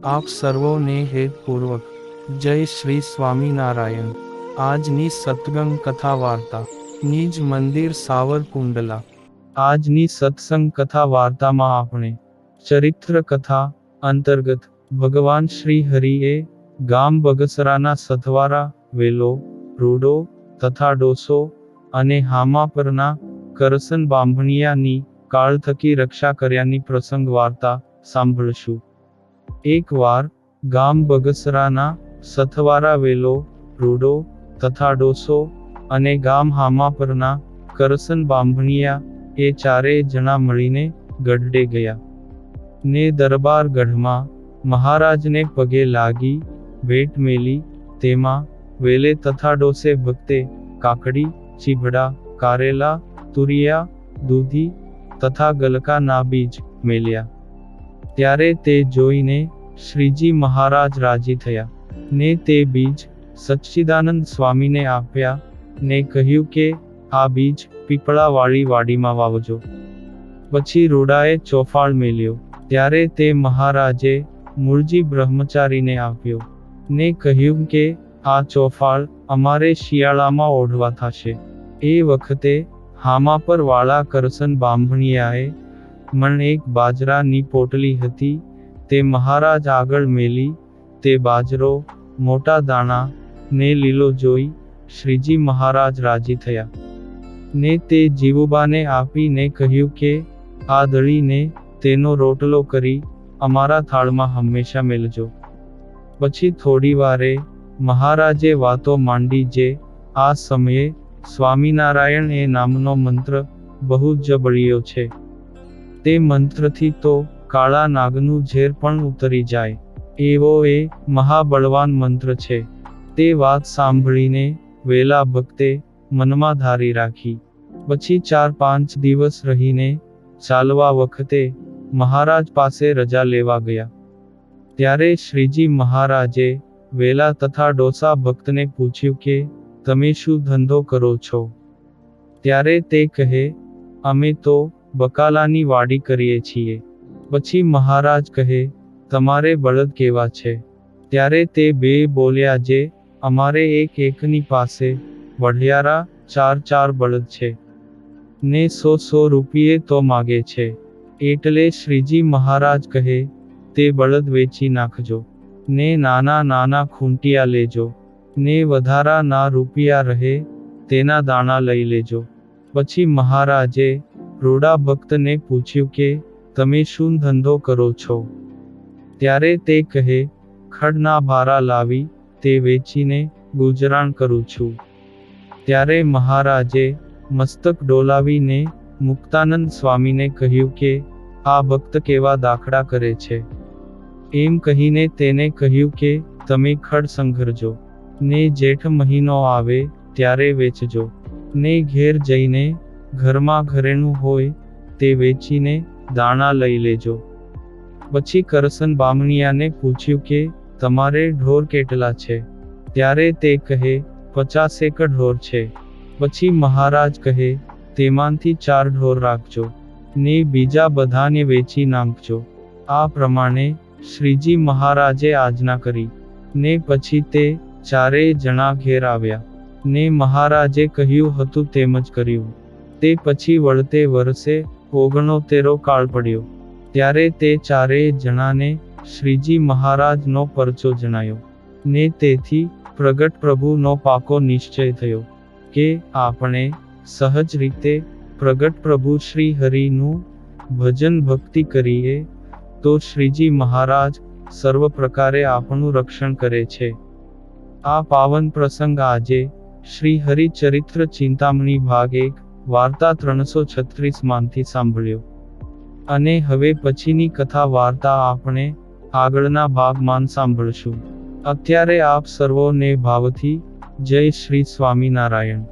આપ સર્વોને હેતપૂર્વક જય શ્રી સ્વામિનારાયણ। આજની સત્સંગ કથા વાર્તા નિજ મંદિર સાવરકુંડલા। આજની સત્સંગ કથા વાર્તામાં આપણે ચરિત્ર કથા અંતર્ગત ભગવાન શ્રી હરિએ ગામ બગસરાના સથવારા, વેલો, રૂડો તથા ડોસો અને હામાપરના કરસન બાંભણિયાની કાળ થકી રક્ષા કર્યાની પ્રસંગ વાર્તા સાંભળશું। એક વાર ગામ બગસરાના સથવારા, વેલો, રૂડો તથા ડોસો અને ગામ હામાપરના કરસન બાંભણિયા એ ચારેય જણા મળીને ગઢડે ગયા ને દરબાર ગઢમાં મહારાજને પગે લાગી ભેટ મેલી। તેમાં વેલે તથા ડોસે ભક્તે કાકડી, ચીભડા, કારેલા, તુરિયા, દૂધી તથા ગલકાના બીજ મેલ્યા। ત્યારે તે જોઈને શ્રીજી મહારાજ રાજી થયા ને તે બીજ સચ્ચિદાનંદ સ્વામીને આપ્યા ને કહ્યું કે આ બીજ પીપળાવાળી વાડીમાં વાવજો। પછી રૂડાએ ચોફાળ મેલ્યો ત્યારે તે મહારાજે મૂળજી બ્રહ્મચારીને આપ્યો ને કહ્યું કે આ ચોફાળ અમારે શિયાળામાં ઓઢવા થશે। એ વખતે હામાપર વાળા કરસન બાંભણિયાએ મણ એક બાજરાની પોટલી હતી તે મહારાજ આગળ મેલી। તે બાજરો મોટા દાણા ને લીલો જોઈ શ્રીજી મહારાજ રાજી થયા ને તે જીવુબાને આપીને કહ્યું કે આ દળીને તેનો રોટલો કરી અમારા થાળમાં હંમેશા મેલજો। પછી થોડી વારે મહારાજે વાતો માંડી જે આ સમયે સ્વામિનારાયણ એ નામનો મંત્ર બહુ જ બળ્યો છે। તે મંત્રથી તો કાળા નાગનું ઝેર પણ ઉતરી જાય એવો એ મહાબળવાન મંત્ર છે। તે વાત સાંભળીને વેલા ભક્તે મનમાં ધારી રાખી। પછી 4-5 દિવસ રહીને ચાલવા વખતે મહારાજ પાસે રજા લેવા ગયા। ત્યારે શ્રીજી મહારાજે વેલા તથા ડોસા ભક્તને પૂછ્યું કે તમે શું ધંધો કરો છો? ત્યારે તે કહે અમે તો બકાલાની વાડી કરીએ છીએ। પછી મહારાજ કહે તમારે બળદ કેવા છે? ત્યારે તે બે બોલ્યા જે અમારે એકની પાસે વઢિયારા 4 બળદ છે ને 100 રૂપિયે તો માગે છે। એટલે શ્રીજી મહારાજ કહે તે બળદ વેચી નાખજો ને નાના ખૂંટિયા લેજો ને વધારા ના રૂપિયા રહે તેના દાણા લઈ લેજો। પછી મહારાજે રૂડા ભક્તને પૂછ્યું કે તમે શું ધંધો કરો છો? ત્યારે તે કહે ખડના ભારા લાવી તે વેચીને ગુજરાન કરું છું। ત્યારે મહારાજે મસ્તક ડોલાવીને મુક્તાનંદ સ્વામીને કહ્યું કે આ ભક્ત કેવા દાખલા કરે છે। એમ કહીને તેને કહ્યું કે તમે ખડ સંઘરજો ને જેઠ મહિનો આવે ત્યારે વેચજો ને ઘેર જઈને ઘરમાં ઘરેણું હોય તે વેચીને દાણા લઈ લેજો। પછી કરસન બામણિયાને પૂછ્યું કે તમારે ઢોર કેટલા છે? ત્યારે તે કહે 50 ઢોર છે। પછી મહારાજ કહે તેમાંથી 4 ઢોર રાખજો ને બીજા બધાને વેચી નાખજો। આ પ્રમાણે શ્રીજી મહારાજે આજ્ઞા કરી ને પછી તે ચારેય જણા ઘેર આવ્યા ને મહારાજે કહ્યું હતું તેમ જ કર્યું। તે પછી વળતે વર્ષે 69 કાળ પડ્યો ત્યારે તે ચારેય જણાને શ્રીજી મહારાજનો પરચો જણાયો ને તેથી પ્રગટ પ્રભુનો પાકો નિશ્ચય થયો કે આપણે સહજ રીતે પ્રગટ પ્રભુ શ્રી હરિનું ભજન ભક્તિ કરીએ તો શ્રીજી મહારાજ સર્વ પ્રકારે આપણું રક્ષણ કરે છે। આ પાવન પ્રસંગ આજે શ્રી હરિ ચરિત્ર ચિંતામણી ભાગ 1 વાર્તા 336 માંથી સાંભળ્યો અને હવે પછીની કથા વાર્તા આપણે આગળના ભાગમાં સાંભળશું। અત્યારે આપ સર્વોને ભાવથી જય શ્રી સ્વામિનારાયણ।